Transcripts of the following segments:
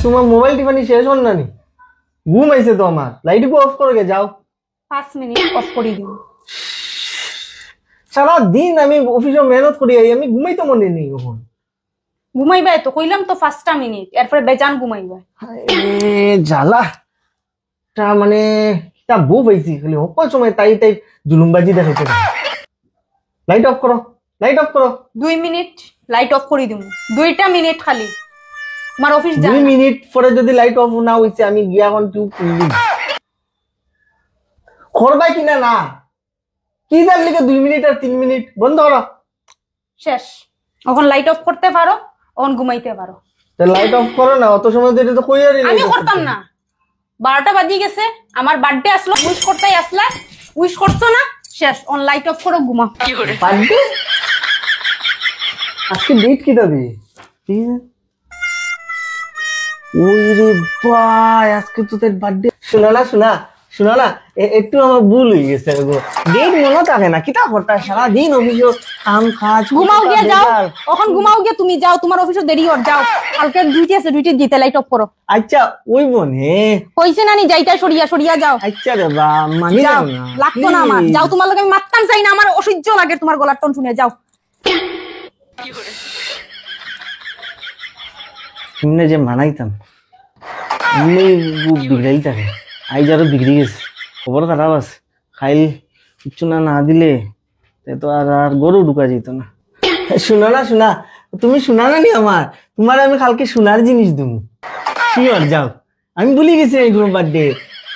তোমার মোবাইল টিপানি শেষ হন না নি? ঘুম আইছে তো আমার, লাইট অফ করে গে যাও। 5 মিনিট অফ করে দিন। সারা দিন আমি অফিসে মেহনত করি, আমি ঘুমাইতে মনে নেই কখন। ঘুমাইবা তো কইলাম তো 5টা মিনিট, এরপরে বেজান ঘুমাইবা। জ্বালা তা মানে তা বউ পাইছি খালি সকল সময় তাই তাই জুলুমবাজি দেখাইতে। লাইট অফ করো, লাইট অফ করো। 2 মিনিট লাইট অফ করে দিমু, 2টা মিনিট খালি। আমার অফিস যা 2 মিনিট পরে যদি লাইট অফ না হইছে আমি গিয়া এখন টিউব খুললি করবাই কিনা না কি জানলি 2 মিনিট আর 3 মিনিট বন্ধ করো। শেষ, এখন লাইট অফ করতে পারো, এখন ঘুমাইতে পারো। লাইট অফ করো না, অত সময় ধরে তো কই আরি আমি করতাম না। 12টা বাজি গেছে, আমার বার্থডে আসলো, উইশ করতেই আসলা, উইশ করছো না, শেষ, অন লাইট অফ করো, ঘুমাও। বার্থডে আজকে ডেট কি দাবি? ওরে ভাই আজকে তো তার বার্থডে। শোনা না শোনা শোনা না, একটু আমার ভুল হয়ে গেছে গো। ডেট মনে থাকে না, কিতা করতা সারাদিন অফিসে কাম কাজ। ঘুমাও গিয়ে যাও, এখন ঘুমাও গিয়ে তুমি যাও, তোমার অফিসে দেরি হর যাও। কালকে ডিউটি আছে, ডিউটি দিতে লাইট অফ করো। আচ্ছা ওই বনে কইছে না নি যাইতা, সরিয়া সরিয়া যাও। আচ্ছা রে বা মানি যাও, না লাগতো না আমার, যাও। তোমার লগে আমি মারতাম চাই না, আমার অসহ্য লাগে তোমার গলার টোন শুনে, যাও। এমনি যে মানাইতাম এমনি বিগড়াই থাকে, আইজ আরো বিগড়ি গেছে। খবর খারাপ আছে, খাইল কিচ্ছু না না দিলে তো আর আর গরু ঢুকা যেত না। শোনা না শোনা, তুমি শোনা না নি আমার, তোমার আমি কালকে সোনার জিনিস দেবো। শিওর যাও, আমি ভুলে গেছি এই বার্থডে,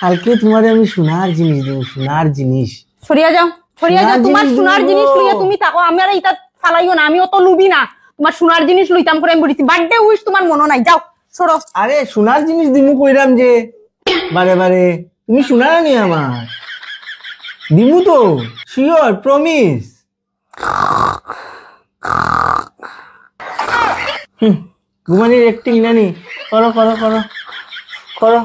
কালকে তোমার আমি সোনার জিনিস দেবো, সোনার জিনিস। সরিয়া যাও, সরিয়া যাও, তোমার সোনার জিনিস লইয়া তুমি থাকো, আমার এইটা ফালাইও না, আমি অত লুবি না। তোমার সোনার জিনিস লইতাম করে আমি বলেছি, বার্থডে উইশ তোমার মনে নাই, যাও সরো। আরে সোনার জিনিস দিমু কইরাম যে বারে বারে, তুমি শোনা না নি আমার, দিমু তো শিওর প্রমিস। ঘুমানির অ্যাক্টিং নানি, করো করো করো করো।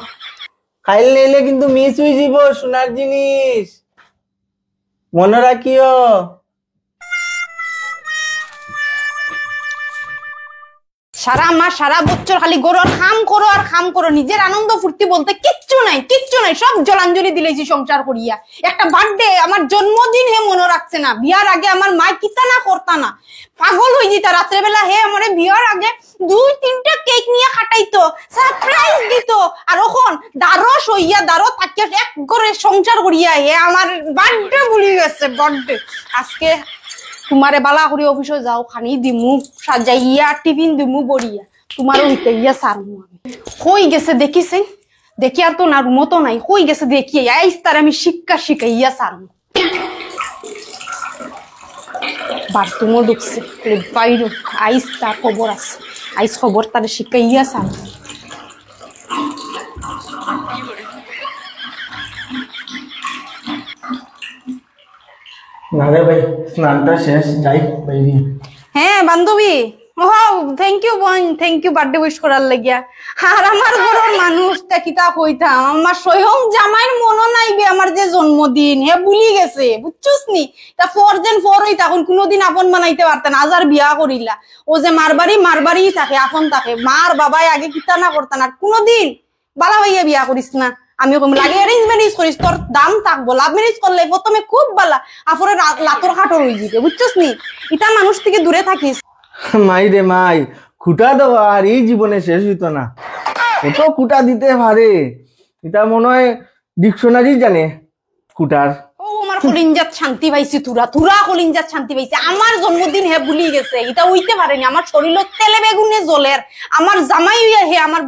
খাইল নিলে কিন্তু মিস হয়ে যাব সোনার জিনিস, মনে রাখিও। সারা মাস সারা বছর খালি গরুর খাম করো আর খাম করো, নিজের আনন্দ ফুর্তি বলতে কিচ্ছু নাই, কিচ্ছু নাই, সব জলাঞ্জলি দিলেছি সংসার করিয়া। একটা বার্থডে, আমার জন্মদিন হে মনে রাখছে না। বিয়ার আগে আমার মা কিতা না করতা না, পাগল হয়ে যেত। রাত্রেবেলা হে আমার বিয়ার আগে 2-3টা কেক নিয়ে খাটাইতো, সারপ্রাইজ দিত। আর ওখন দারস হইয়া দারো থাকিয়া এক করে সংসার করিয়া হে আমার বার্থডে ভুলি গেছে। বার্থডে আজকে তোমারে বালা করি অফিসে যাও, খানি দিমু সাজাইয়া, টিফিন দিমু বড়িয়া, তোমারও হইতে ইয়া সারমু। আমি কই গেছে দেখিছে, দেখি আর তো না, রুমো তো নাই, কই গেছে দেখি আইস তার আমি শিক্ষা শিখাইয়া সারমু। বাথরুমও ঢুকছে, বাইরে আইস তার খবর আছে, আইস খবর তার শিখাইয়া সারমু। না রে ভাই, স্নানটা শেষ, যাই বাইরে। হ্যাঁ বান্ধবী, ওয়াও থ্যাংক ইউ বোন, থ্যাংক ইউ বার্থডে উইশ করার লাগিয়া। আর আমার ঘরের মানুষটা কিতা কইতাম, আমার স্বয়ং জামাইয়ের মনও নাইবে আমার যে জন্মদিন হে ভুলি গেছে, বুঝছস নি? তা 4 হই তখন কোনোদিন আপন বানাইতে পারতেন, আজ আর বিয়া করিলা। ও যে মারবাড়ি থাকে, আপন থাকে, মার বাবাই আগে কিতা না করতেন, আর কোনোদিন বালা ভাইয়া বিয়া করিস না। আমি কম লাগে অ্যারেঞ্জ ম্যারেজ করিস, তোর দাম থাকবো। লাভ ম্যারেজ করলে প্রথমে খুব বালা, আপরে লাতর খাটর হয়ে যাবে, বুঝছস নি? এটা মানুষ থেকে দূরে থাকিস। মাই রে মাই, খুঁটা দেওয়া আর এই জীবনে শেষ হইতো না, কত খুঁটা দিতে পারে এটা মনে হয় ডিকশনারি জানে খুঁটার। ও আমার কলিঞ্জাত শান্তি পাইছি, তুরা কলিঞ্জাত শান্তি পাইছি। আমার জন্মদিন হে ভুলি গেছে, এটা হইতে পারেনি। আমার শরীর তেলে বেগুনে জ্বলের, আমার জামাই হে আমার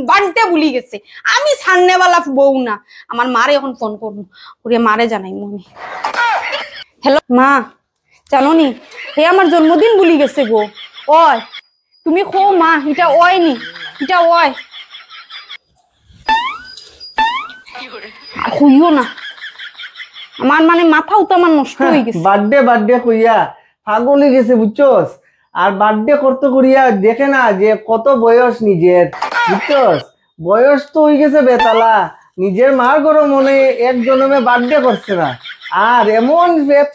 বার্থডে ভুলি গেছে। আমি সামনেওয়ালা বউ না, আমার মারে এখন ফোন করবো, ওরে মারে জানাই মনে। হ্যালো মা, জানো নি হে আমার জন্মদিন ভুলি গেছে গো। ওই তুমি খো মা, এটা ওই নি, এটা ওই হইও না। আমার মানে মাথাও তো আমার নষ্ট হয়ে গেছে। বার্থডে কইয়া পাগল হয়ে গেছে বুঝছস, আর বার্থডে করতে করিয়া দেখে না যে কত বয়স নিজের, বুঝছস? বয়স তো হয়ে গেছে বেতালা, নিজের মার গরো মনে এক জন্মে বার্থডে করছে না, আর এমন ফেট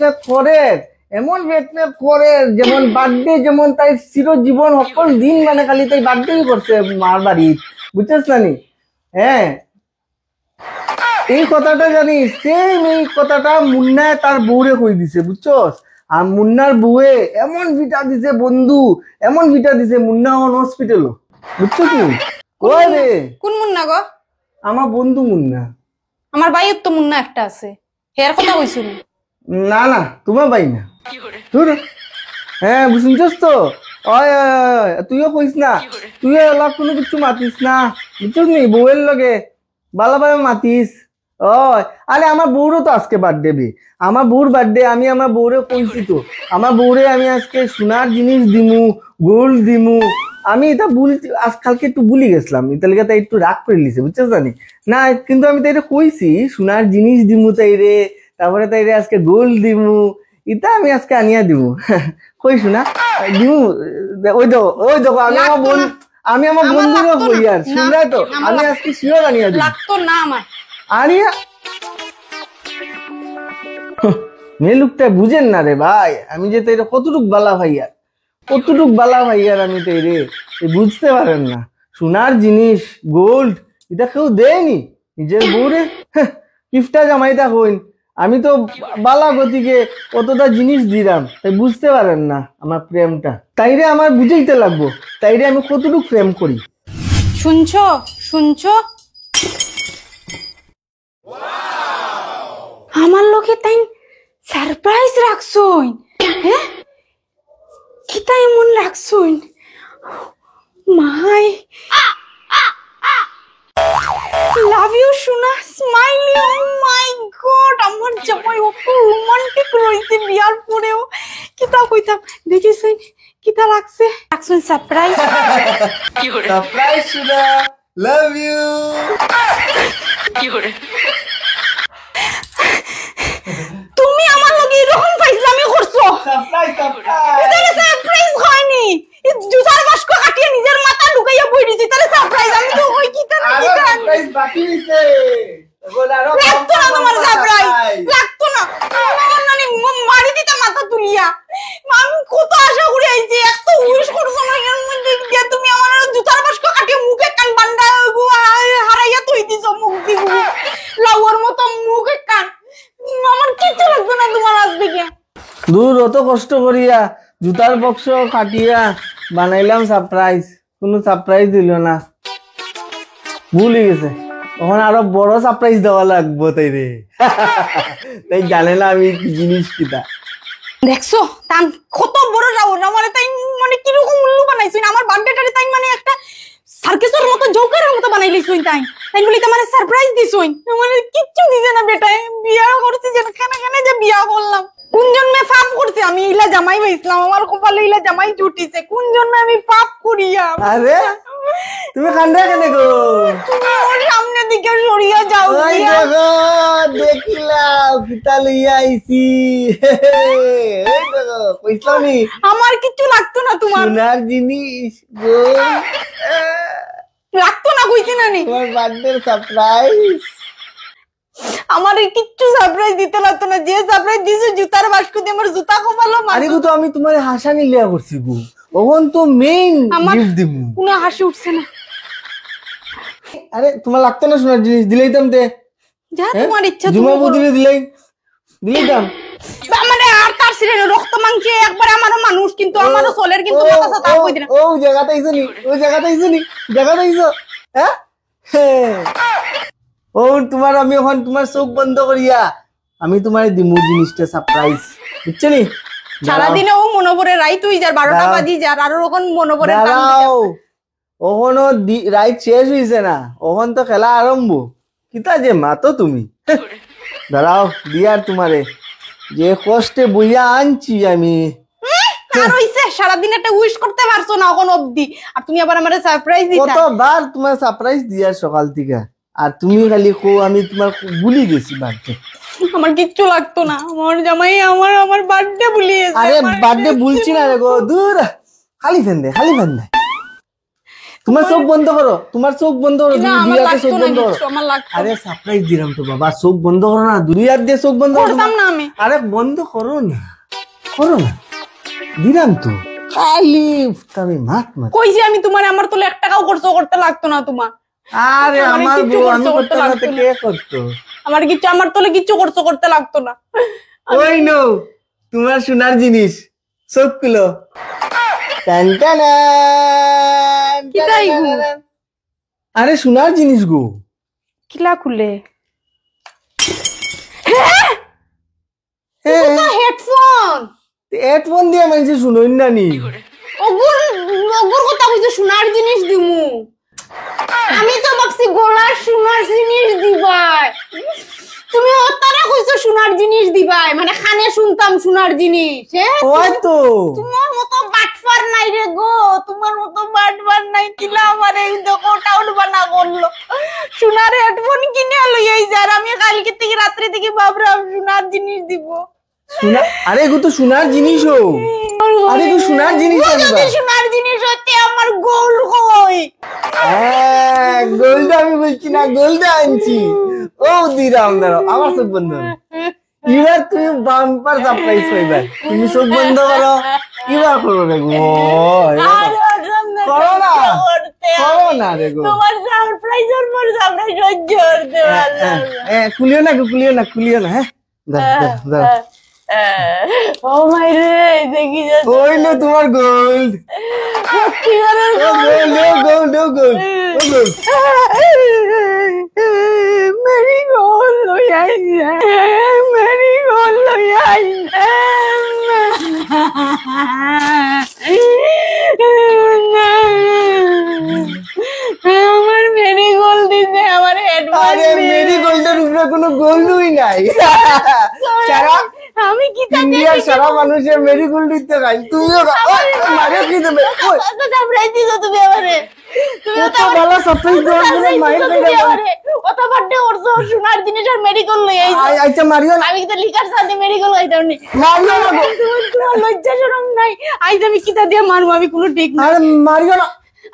করে যেমন বার্থডে যেমন তাই চিরজীবন সকল দিন মানে খালি তাই বার্থডে করছে মার বাড়ি। বুঝছিস নানি? হ্যাঁ, এই কথাটা জানিস, সেম এই কথাটা মুন্নায় তার বউরে কই দিছে, বুঝছস? আর মুন্নার বউয়ে এমন ভিটা দিছে বন্ধু, এমন ভিটা দিছে, মুন্না অন হসপিটাল, বুঝছো তুই? ওই রে, কোন মুন্না গো? আমার বন্ধু মুন্না। আমার ভাইয়ের তো মুন্না একটা আছে, হের কথা কইছিল। না না, তোমার ভাই না। ধুর। হ্যাঁ, শুনছস তো? ওই ওই, ওই, তুইও কইস না, তুইও এলাক কোনো কিছু মাতিস না, বুঝছস নি? বউয়ের লগে ভালোভাবে মাতিস। ওই, আরে আমার বউরও তো আজকে বার্থডে বে, আমার বউর বার্থডে, আমি আমার বউরে কইছি তো, আমার বউরে আমি আজকে সোনার জিনিস দিমু, গোল্ড দিমু। আমি এটা আজকালকে একটু ভুলি গেছিলাম, এটা লেগে তাই একটু রাগ করে লিছে, বুঝছস জানি না? কিন্তু আমি তাইরে কইছি সোনার জিনিস দিমু তাইরে, তারপরে তাইরে আজকে গোল্ড দিমু, ইটা আমি আজকে আনিয়া দিমু। কইছু না দিমু? ওই দেখো, ওই দেখো, আমি আমার বন্ধুরও কই আর শুনলাই তো, আমি আজকে শিওর আনিয়া দিমু। লাগতো না আমার। আনিয়া মেয়ে লোকটা বুঝেন না রে ভাই, আমি যে তাইরে কতটুক বালা ভাইয়ার, কতটুক বালা ভাইয়ার আমি তাইরে, বুঝতে পারেন না। সোনার জিনিস, গোল্ড, এটা কেউ দেয়নি নিজের বউরে। কিফটা জামাইটা হইন, আমি তো বালা গতিকে কতটা জিনিস দিলাম, তাই বুঝতে পারেন না আমার প্রেমটা। তাইরে আমার বুঝাইতে লাগবো, তাইরে আমি কতটুক প্রেম করি। শুনছো শুনছো, আমার লোকে তাই সারপ্রাইজ রাখছুন। হ্যাঁ, কিতা এমন রাখছুন? মাই লাভ ইউ সোনা, স্মাইলি। ও মাই গড, আমার জামাই কত রোমান্টিক রইছে বিয়ার পরেও। কিতা কইতাম, দেখিছেন কিতা লাগছে? রাখছুন সারপ্রাইজ। সারপ্রাইজ সুদা, লাভ ইউ। তুমি আমার লগে এরকম ফাইজলামি করছো? সারপ্রাইজ, এটা সারপ্রাইজ হয়নি, এই জুতার বাস্ক কাটিয়ে নিজের মাথা ঢুকাইয়া বই দিছি, তাহলে সারপ্রাইজ। আমি তো কই কিতা না কিতা সারপ্রাইজ বাকি হইছে, এগুলো আরো লাগতো না তোমার সারপ্রাইজ, লাগতো না। আমার নানি মারি দিতে মাথা তুলিয়া। আমি কত আশা করে আইছি, এত উইশ করছো না এর মধ্যে দিয়ে তুমি আমার জুতার বাস্ক কাটিয়ে মুখে কান বান্ডা হারাইয়া তুই দিছো, মুখ দিগু লাউয়ার মতো মুখে কান। আমার কিচ্ছু লাগতো না তোমার আজ থেকে। দূর, অত কষ্ট করিয়া জুতার বক্স কাটিয়া বানাইলাম সারপ্রাইজ, কোনো সারপ্রাইজ দিল না, ভুলে গেছে। তখন আরো বড় সারপ্রাইজ দেওয়া লাগবো তাই রে। তাই জানে না আমি কি জিনিস কিটা। দেখছো তান কত বড় যাও না, মানে তাই মানে কিরকম উল্লু বানাইছুন আমার বার্থডেটারে, তাই মানে একটা সার্কাসের মতো জোকারের মতো বানাই লইছুন। তাই তাই বলি মানে সারপ্রাইজ দিছুন, মানে কিচ্ছু দিছে না বেটা। বিয়া করছি যে কেন কেন যে বিয়া করলাম, কোন জন্মে পাপ করছি আমি? ইলা জামাই হইছিলাম, আমার কপালে ইলা জামাই জুটিছে, কোন জন্মে আমি পাপ করিয়া? আরে তুমি কান্দা কেন গো? তুমি ওর সামনে দিকে সরিয়া যাও। ওই দেখো, দেখিলাম কিতা লইয়া আইছি। এই দেখো, কইছানি আমার কিচ্ছু লাগতো না তোমার, সোনার জিনিস, গো লাগতো না কইছি না নি। তোমার বার্থডে সারপ্রাইজ। আমার কিচ্ছু সারপ্রাইজ দিতে লাগতো না, যে সারপ্রাইজ দিছো জুতার বাস্ক দিয়ে আমার জুতা কমালো। আরে গো, তো আমি তোমার হাসানি লিয়া করছি গো, ওখান তো মেইন গিফট দিব। কোনো হাসি উঠছে না। আরে তোমার লাগতো না সোনার জিনিস, দিলেইতাম তে। যা তোমার ইচ্ছা জুমা বুদিরে দিলেইতাম। মানে আর তার সিরে রক্ত মাংসে একবার আমারও মানুষ, কিন্তু আমারও সোলের কিন্তু মাথা সাথে কই দিনা। ও জায়গাতে আইছো নি, ওই জায়গাতে আইছো নি, জায়গাতে আইছো। হ্যাঁ, ও তোমার আমি এখন তোমার চোখ বন্ধ করিয়া আমি তোমার দিমু জিনিসটা সারপ্রাইজ, বুঝছো নি? সারাদিনে ও মনে পড়ে রাই, তুই যার 12টা বাজি যার আরো রকম মনে পড়ে। দাঁড়াও, ওখানো রাইট শেষ হইছে না, ওখান তো খেলা আরম্ভ। কিতা যে মাতো তুমি, দাঁড়াও দিয়ার তোমারে যে কষ্টে বইয়া আনছি আমি। আর হইছে সারাদিন একটা উইশ করতে পারছো না এখন অবধি, আর তুমি আবার আমারে সারপ্রাইজ দিতা। কতবার তোমার সারপ্রাইজ দিয়ার সকাল থেকে, আর তুমি খালি কো আমি তোমার ভুলি গেছি বার্থডে। আমার কিচ্ছু লাগতো না, আমার জামাই আমার বার্থডে ভুলিয়েছে। আরে বার্থডে ভুলছি না রে গো, দূর, খালি ফেন দে, খালি ফেন দে। তোমার চোখ বন্ধ করো, তোমার চোখ বন্ধ করো, না, আমার দুনিয়াতে চোখ লাগতো না বন্ধ করো। কিচ্ছু, আমার লাগতো না। আরে সারপ্রাইজ দিলাম তো বাবা, চোখ বন্ধ করো না, দুনিয়ার দিয়ে চোখ বন্ধ করো। করতাম না আমি। আরে বন্ধ করো না, করো না, দিলাম তো, খালি আমি মাত মাত। কইছি আমি তোমার, আমার তো 1 টাকাও খরচ করতে লাগতো না তোমার। আরে আমার আমার কিচ্ছু বউ খরচ আমি করতে করতাম না লাগতো তো না। কে করতো? আমার তোলে কিচ্ছু খরচ করতে লাগতো না। ওই নো তোমার সোনার জিনিস সবগুলো টান টানান, কি তাই গো? টানানানান। আরে সোনার জিনিস গো। কিলা খুলে হ্যাঁ হেডফোন হেডফোন দিয়ে মানুষ শুনোই না নি। ওগুর ওগুর কথা কইছো সোনার জিনিস দিমু, আমি তো ভাবছি গলার সোনার জিনিস দিবাই। তুমি ওতারা কইছো সোনার জিনিস দিবাই, মানে কানে শুনতাম সোনার জিনিস। ওই তো তোমার মতো বাটফার নাই রে গো, তোমার মতো বাটফার নাই। কিলা আমার এই দেখো টাউন বানা করলো, সোনার হেডফোন কিনে লই যার। আমি কালকে থেকে রাত্রি থেকে ভাবলাম সোনার জিনিস দিব। সোনা, আরে গো তো সোনার জিনিস ও। আরে গো সোনার জিনিস আনবা। যদি সোনার জিনিস হতে আমার গোল কই? হ্যাঁ গোলটা আমি বলছি না, গোলটা আনছি। ও দিরাম দাঁড়াও আমার চোখ বন্ধ করো। এবার তুমি বাম্পার সারপ্রাইজ পাইবা। তুমি চোখ বন্ধ করো, এবার করো রে গো। করো না, করো না রে গো। তোমার সারপ্রাইজের পর সারপ্রাইজ সহ্য করতে পারলাম না। খুলিও না গো, খুলিও না, খুলিও না। হ্যাঁ দাঁড়াও, দাঁড়াও। ও মাই রে, দেখি যাচ্ছে ওই নো তোমার গোল্ড। সত্যিকারের গোল্ড, গোল্ড, গোল্ড, গোল্ড। মেরি গোল লই আইছে, মেরি গোল লই আইছে। আমার মেরি গোল দিছে, আমার হেডফোন আরে মেরি গোল্ডের উপরে কোনো গোল্ডই নাই। সারা আমি কি ইন্ডিয়ার সারা মানুষের মেরি গোল্ড দিতে নাই, তুমিও মারে কি দেবে? ওই সারপ্রাইজ দিছো তুমি আমারে, তুমি কত ভালো সারপ্রাইজ দেওয়ার জন্য মায়ের কইরা কত বার্থডে করছো, সোনার জিনিস আর মেডিকেল লই আইছো। আচ্ছা মারিও না, আমি তো লিকার সাথে মেডিকেল আইতাম নি। মারিও না গো। তোমার লজ্জা শরম নাই? আইজ আমি কিতা দিয়ে মারবো? আমি কোনো ঠিক না। আরে মারিও না।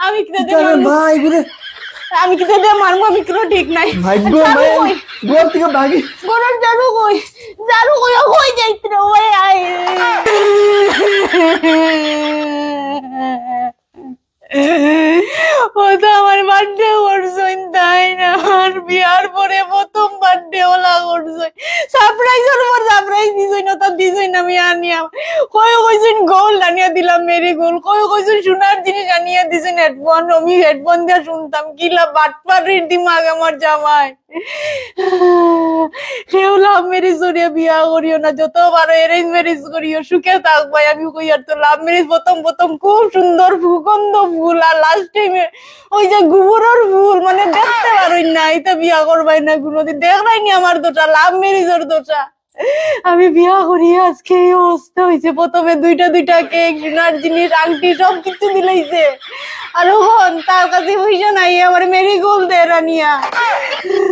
আমি কিতা দিয়ে আরে মারবো? ভাই গুরে আমি কিতা দিয়ে মারবো? আমি কোনো ঠিক নাই। ভাগ্য জানো ভাই কই? গোর থেকে ভাগি। গরুর জানো কই? জানো কই? ও কই যাইতে রে ওই আই। ও তো আমার বার্থডে করছইন তাই না? আর বিয়ার পরে প্রথম বার্থডে ওলা করছই, সারপ্রাইজের উপর সারপ্রাইজ দিছই না, তো দিছই না। আমি আনিয়াম কই কইছইন গোল্ড আনিয়া দিলাম, মেরি গোল্ড কই কইছইন সোনার জিনিস আনিয়া দিছইন হেডফোন। আমি হেডফোন দিয়ে শুনতাম। কিলা বাটপারির দিমাগ আমার জামাই। কেউ লাভ ম্যারেজ করিয়া বিয়া করিও না, যতবার অ্যারেঞ্জ ম্যারেজ করিও সুখে থাকবাই। আমি কই আর তো লাভ ম্যারেজ প্রথম প্রথম খুব সুন্দর সুগন্ধ ফুল, আর লাস্ট টাইমে ওই যে গোবরের ফুল, মানে দেখতে পারই না। এটা বিয়া করবাই না কোনোদিন, দেখবাই নি আমার দোটা, লাভ ম্যারেজের দোটা। আমি বিয়া করি আজকে এই অবস্থা হয়েছে। প্রথমে দুইটা দুইটা কেক, সোনার জিনিস, আংটি সব কিছু দিলাইছে। আর ওখন তার কাছে পয়সা নাই, আমার মেরি গোল্ড রানিয়া।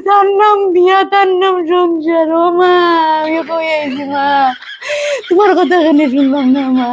তার নাম বিয়া, তার নাম সংসার। ও মা, আমি কই আইছি মা, তোমার কথা এখানে শুনলাম না মা।